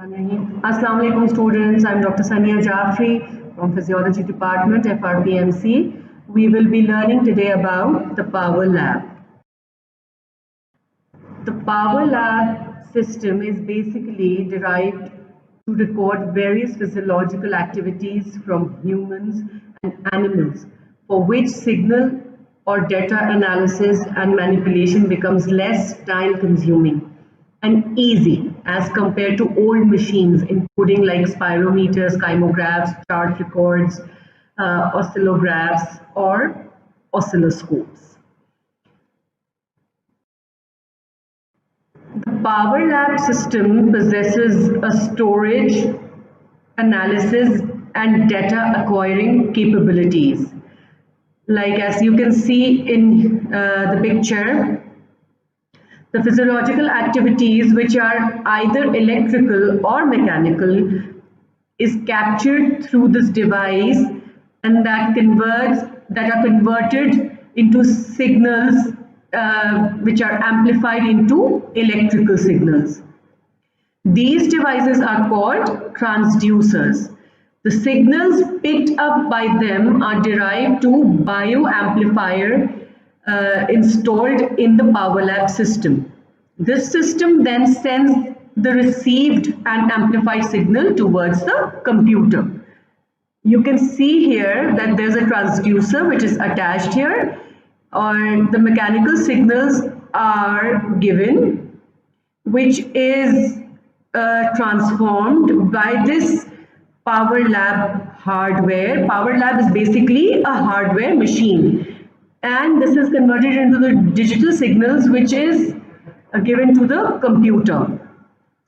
Assalamu alaikum students, I'm Dr. Sania Jafri from Physiology Department, FRPMC. We will be learning today about the Power Lab. The Power Lab system is basically derived to record various physiological activities from humans and animals for which signal or data analysis and manipulation becomes less time consuming and easy as compared to old machines, including like spirometers, kymographs, chart records, oscillographs, or oscilloscopes. The Power Lab system possesses a storage, analysis, and data acquiring capabilities. Like as you can see in the picture, the physiological activities which are either electrical or mechanical is captured through this device and that are converted into signals which are amplified into electrical signals. These devices are called transducers. The signals picked up by them are derived to bioamplifier installed in the Power Lab system. This system then sends the received and amplified signal towards the computer. You can see here that there's a transducer which is attached here, or the mechanical signals are given, which is transformed by this Power Lab hardware. Power Lab is basically a hardware machine. And this is converted into the digital signals which is given to the computer,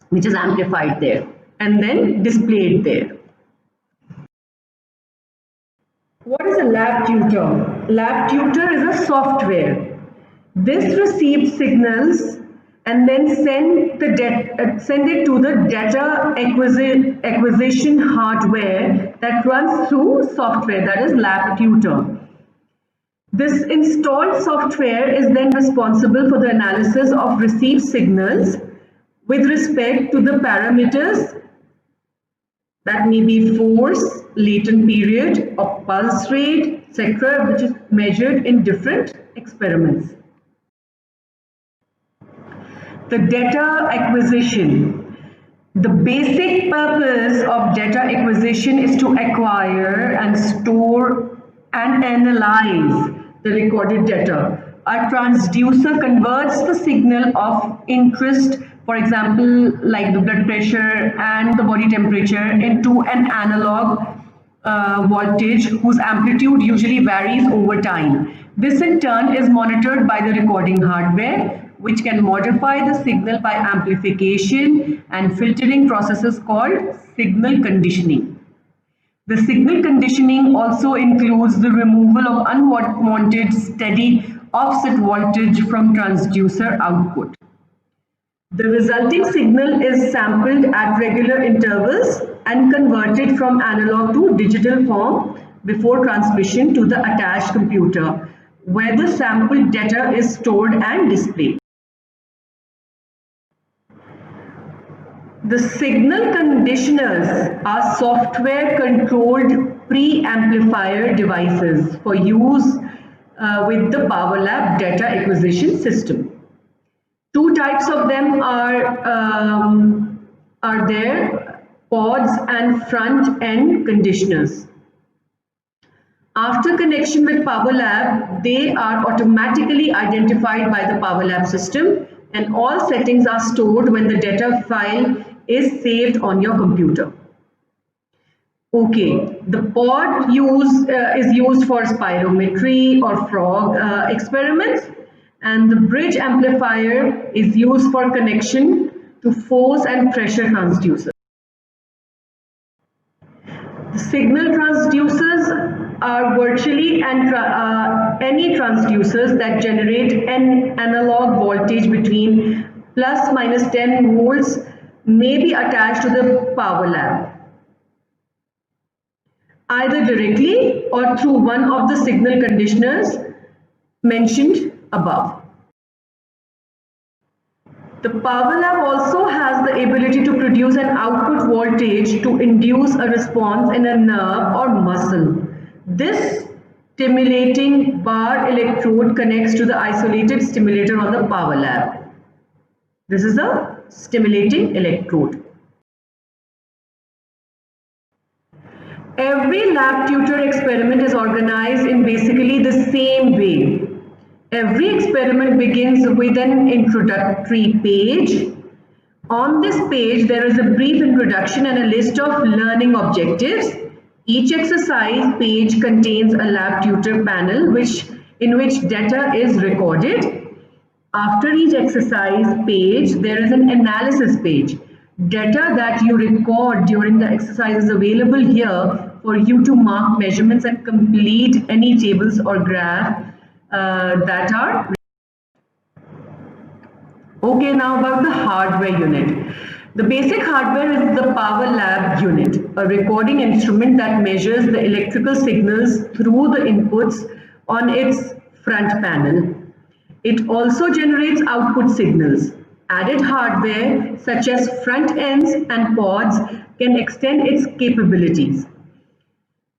which is amplified there and then displayed there. What is a lab tutor? Lab tutor is a software. This receives signals and then send it to the data acquisition hardware that runs through software, that is lab tutor. This installed software is then responsible for the analysis of received signals with respect to the parameters that may be force, latent period, or pulse rate, etc., which is measured in different experiments. The data acquisition. The basic purpose of data acquisition is to acquire and store and analyze the recorded data. A transducer converts the signal of interest, for example, like the blood pressure and the body temperature, into an analog voltage whose amplitude usually varies over time. This in turn is monitored by the recording hardware, which can modify the signal by amplification and filtering processes called signal conditioning. The signal conditioning also includes the removal of unwanted steady offset voltage from transducer output. The resulting signal is sampled at regular intervals and converted from analog to digital form before transmission to the attached computer, where the sampled data is stored and displayed. The signal conditioners are software-controlled pre-amplifier devices for use with the Power Lab data acquisition system. Two types of them are there, pods and front-end conditioners. After connection with Power Lab, they are automatically identified by the Power Lab system, and all settings are stored when the data file is saved on your computer. Okay, the pod is used for spirometry or frog experiments, and the bridge amplifier is used for connection to force and pressure transducers. The signal transducers are virtually any transducers that generate an analog voltage between plus minus 10 volts may be attached to the Power Lab, either directly or through one of the signal conditioners mentioned above. The Power Lab also has the ability to produce an output voltage to induce a response in a nerve or muscle. This stimulating bar electrode connects to the isolated stimulator on the Power Lab. This is a stimulating electrode. Every lab tutor experiment is organized in basically the same way. Every experiment begins with an introductory page. On this page, there is a brief introduction and a list of learning objectives. Each exercise page contains a lab tutor panel in which data is recorded. After each exercise page, there is an analysis page. Data that you record during the exercise is available here for you to mark measurements and complete any tables or graph that are. Okay, now about the hardware unit. The basic hardware is the Power Lab unit, a recording instrument that measures the electrical signals through the inputs on its front panel. It also generates output signals. Added hardware such as front ends and pods can extend its capabilities.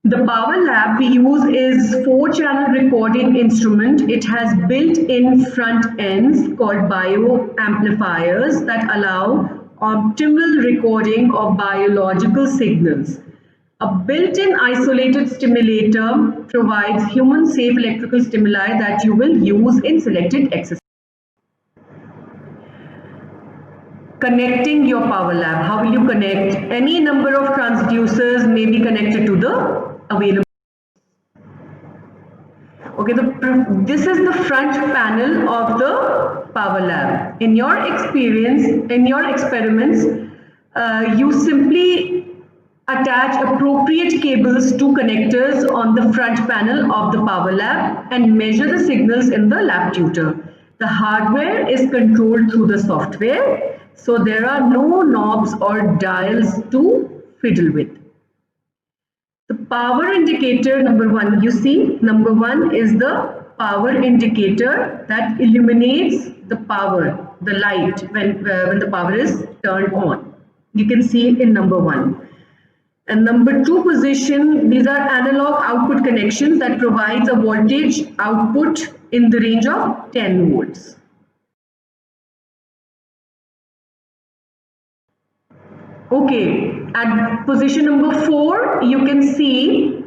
The Power Lab we use is 4-channel recording instrument. It has built-in front ends called bioamplifiers that allow optimal recording of biological signals. A built-in isolated stimulator provides human-safe electrical stimuli that you will use in selected exercises. Connecting your Power Lab. How will you connect? Any number of transducers may be connected to the available. Okay, this is the front panel of the Power Lab. In your experience, in your experiments, you simply attach appropriate cables to connectors on the front panel of the Power Lab and measure the signals in the lab tutor. The hardware is controlled through the software, so there are no knobs or dials to fiddle with. The power indicator number 1, you see, number 1 is the power indicator that illuminates the power, the light when the power is turned on. You can see in number 1. And number 2 position, these are analog output connections that provides a voltage output in the range of 10 volts. Okay, at position number 4, you can see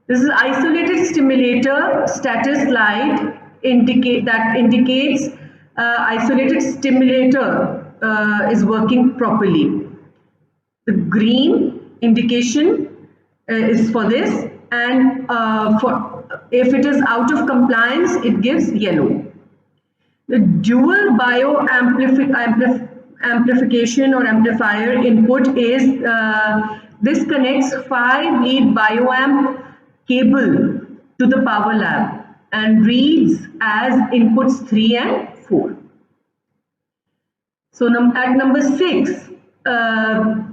this is isolated stimulator status light that indicates isolated stimulator is working properly. The green indication is for this, and if it is out of compliance, it gives yellow. The dual amplification or amplifier input is this connects 5 lead bioamp cable to the Power Lab and reads as inputs 3 and 4. So at number 6,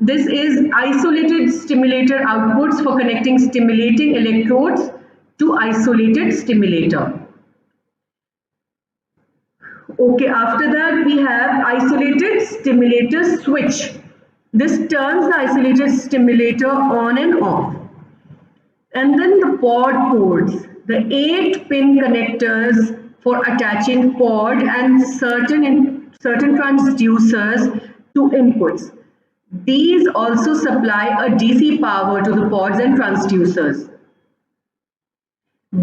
this is isolated stimulator outputs for connecting stimulating electrodes to isolated stimulator. Okay, after that we have isolated stimulator switch. This turns the isolated stimulator on and off. And then the pod ports, the 8-pin connectors for attaching pod and certain transducers to inputs. These also supply a DC power to the pods and transducers.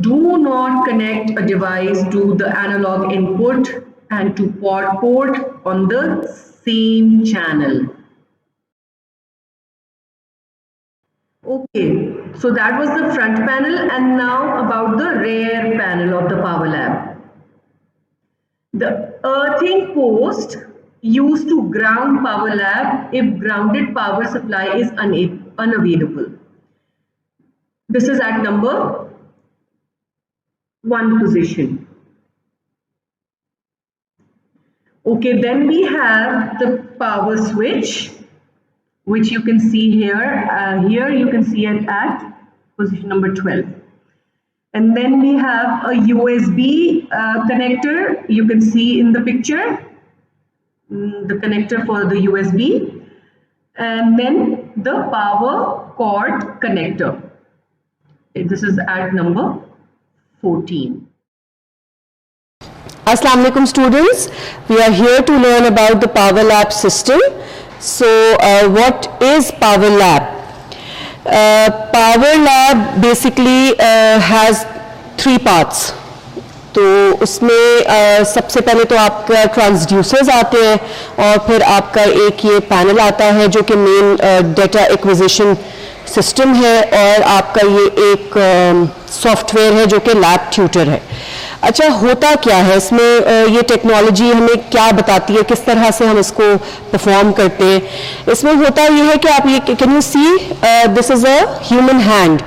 Do not connect a device to the analog input and to pod port on the same channel. Okay, so that was the front panel, and now about the rear panel of the Power Lab. The earthing post used to ground Power Lab if grounded power supply is unavailable. This is at number 1 position. Okay, then we have the power switch, which you can see here. Here you can see it at position number 12. And then we have a USB connector, you can see in the picture. the connector for the USB, and then the power cord connector. This is at number 14. Assalamu alaikum students, we are here to learn about the Power Lab system. So what is Power Lab? Power Lab basically has 3 parts. तो उसमें सबसे पहले तो आपका transducers आते हैं और फिर आपका एक ये पैनल आता है जो कि मेन डेटा एक्विजिशन सिस्टम है और आपका ये एक सॉफ्टवेयर है जो कि लैब ट्यूटर है. अच्छा, होता क्या है इसमें, ये टेक्नोलॉजी हमें क्या बताती है, किस तरह से हम इसको परफॉर्म करते हैं. इसमें होता ये है कि आप ये can you see this is a human hand.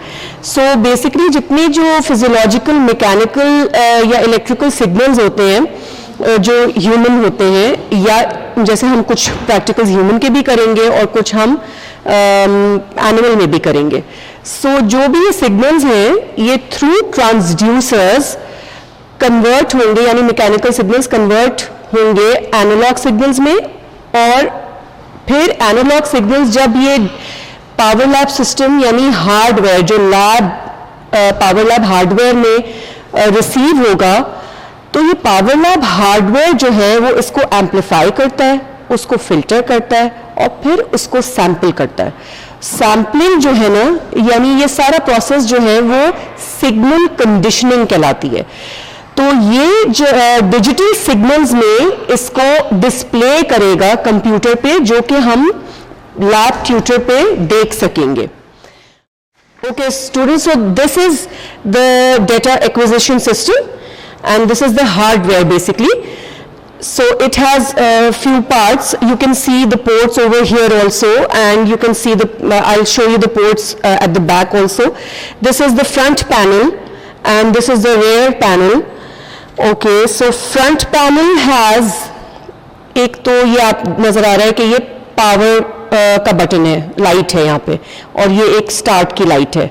So basically जितनी जो फिजियोलॉजिकल, मैकेनिकल या इलेक्ट्रिकल सिग्नल्स होते हैं जो ह्यूमन होते हैं, या जैसे हम कुछ प्रैक्टिकल्स ह्यूमन के भी करेंगे और कुछ हम एनिमल में भी करेंगे. सो जो भी ये सिग्नल्स हैं ये थ्रू ट्रांसड्यूसर्स कन्वर्ट होंगे, यानी मैकेनिकल सिग्नल्स कन्वर्ट होंगे एनालॉग सिग्नल्स में, और फिर एनालॉग सिग्नल्स जब ये पावर लैब सिस्टम यानी हार्डवेयर जो लैब पावर लैब हार्डवेयर में रिसीव होगा, तो ये पावर लैब हार्डवेयर जो है वो इसको एम्पलीफाई करता है, उसको फिल्टर करता है और फिर उसको सैंपल करता है. सैम्पलिंग जो है ना, यानी ये सारा प्रोसेस जो है वो सिग्नल कंडीशनिंग कहलाती है. तो ये जो डिजिटल सिग्नल्स में इसको डिस्प्ले करेगा कंप्यूटर पे, जो कि हम लैब ट्यूटर पे देख सकेंगे. Okay students, so this is the data acquisition system and this is the hardware basically. So it has a few parts. You can see the ports over here also, and you can see the I'll show you the ports at the back also. This is the front panel and this is the rear panel. Okay, so front panel has, एक तो ये आप नजर आ रहा है कि ये power का बटन है, लाइट है यहाँ पे, और ये एक स्टार्ट की लाइट है.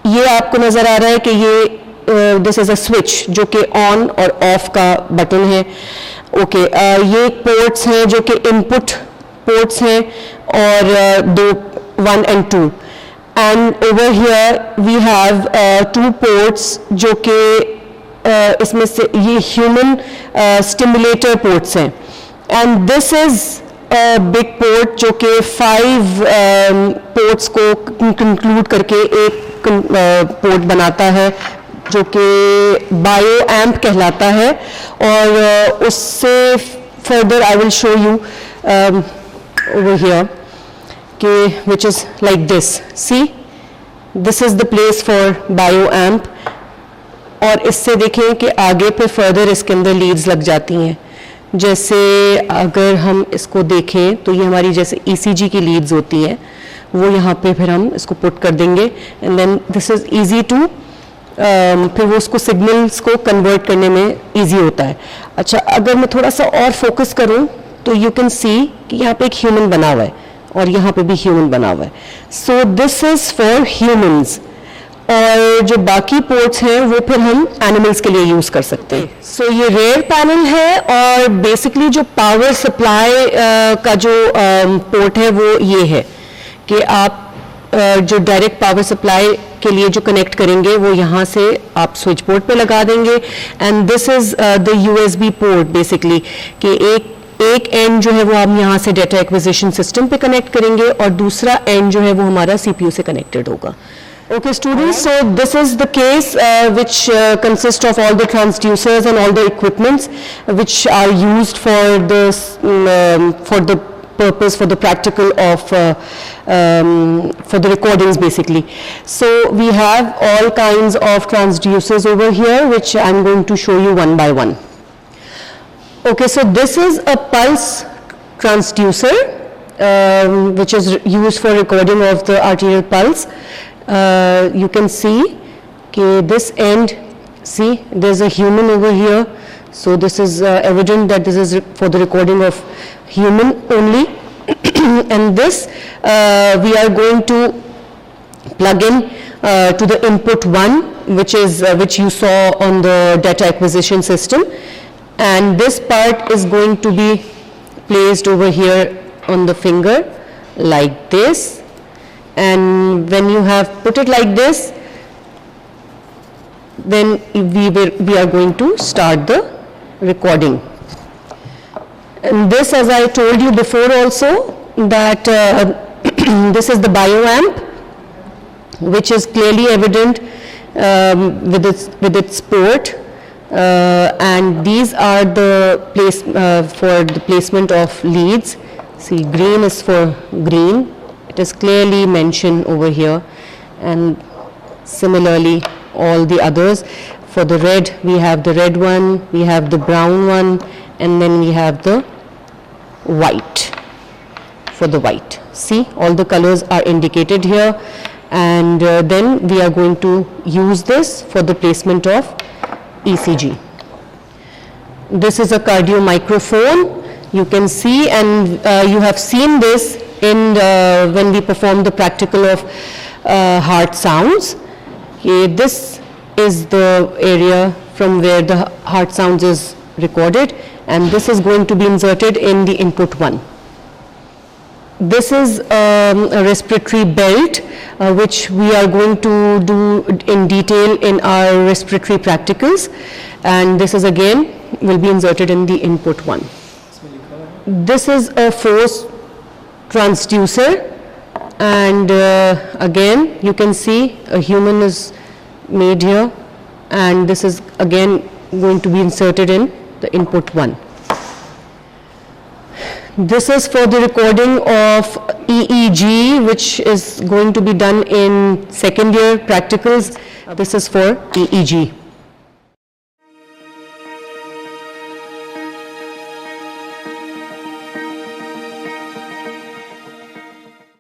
ये आपको नजर आ रहा है कि ये दिस इज अ स्विच जो कि ऑन और ऑफ का बटन है. ओके, ये पोर्ट्स हैं जो कि इनपुट पोर्ट्स हैं, और 1 and 2, and over here we have 2 ports जो कि इसमें से ये ह्यूमन स्टिमुलेटर पोर्ट्स हैं, and this is big port जो कि 5 पोर्ट्स को कंक्लूड करके एक पोर्ट बनाता है जो कि बायो एम्प कहलाता है. और उससे further I will show you over here कि which is like this. See, this is the place for bio amp, और इससे देखें कि आगे पे फर्दर इसके अंदर लीड्स लग जाती हैं. जैसे अगर हम इसको देखें तो ये हमारी जैसे ECG की लीड्स होती हैं, वो यहाँ पे फिर हम इसको पुट कर देंगे, and then this is easy to, फिर वो उसको सिग्नल्स को कन्वर्ट करने में इजी होता है. अच्छा, अगर मैं थोड़ा सा और फोकस करूँ तो यू कैन सी कि यहाँ पे एक ह्यूमन बना हुआ है और यहाँ पे भी ह्यूमन बना हुआ है. So this is for humans, और जो बाकी पोर्ट्स हैं वो फिर हम एनिमल्स के लिए यूज कर सकते हैं. सो ये रेयर पैनल है, और बेसिकली जो पावर सप्लाई का जो पोर्ट है वो ये है कि आप जो डायरेक्ट पावर सप्लाई के लिए जो कनेक्ट करेंगे वो यहाँ से आप स्विच बोर्ड पे लगा देंगे, and this is the USB port basically, कि एक एंड जो है वो हम यहाँ से डेटा एक्विजिशन सिस्टम पे कनेक्ट करेंगे और दूसरा एंड जो है वो हमारा CPU से कनेक्टेड होगा. Okay students, so this is the case which consists of all the transducers and all the equipments which are used for this for the purpose, for the practical of for the recordings basically. So we have all kinds of transducers over here which I'm going to show you one by one. Okay, so this is a pulse transducer which is used for recording of the arterial pulse. You can see this end, see there's a human over here, so this is evident that this is for the recording of human only. And this we are going to plug in to the input 1, which you saw on the data acquisition system, and this part is going to be placed over here on the finger like this, and when you have put it like this, then we are going to start the recording. And this, as I told you before also, that this is the bioamp, which is clearly evident with its port, and these are the for the placement of leads. See, green is for green, it is clearly mentioned over here, and similarly all the others. For the red, we have the red one, we have the brown one, and then we have the white for the white. See, all the colors are indicated here, and then we are going to use this for the placement of ECG. This is a cardio microphone. You can see, and you have seen this in when we perform the practical of heart sounds. Okay, this is the area from where the heart sounds is recorded, and this is going to be inserted in the input 1. This is a respiratory belt, which we are going to do in detail in our respiratory practicals, and this is again will be inserted in the input 1. This is a force transducer, and again you can see a human is made here, and this is again going to be inserted in the input 1. This is for the recording of EEG, which is going to be done in second year practicals. This is for EEG.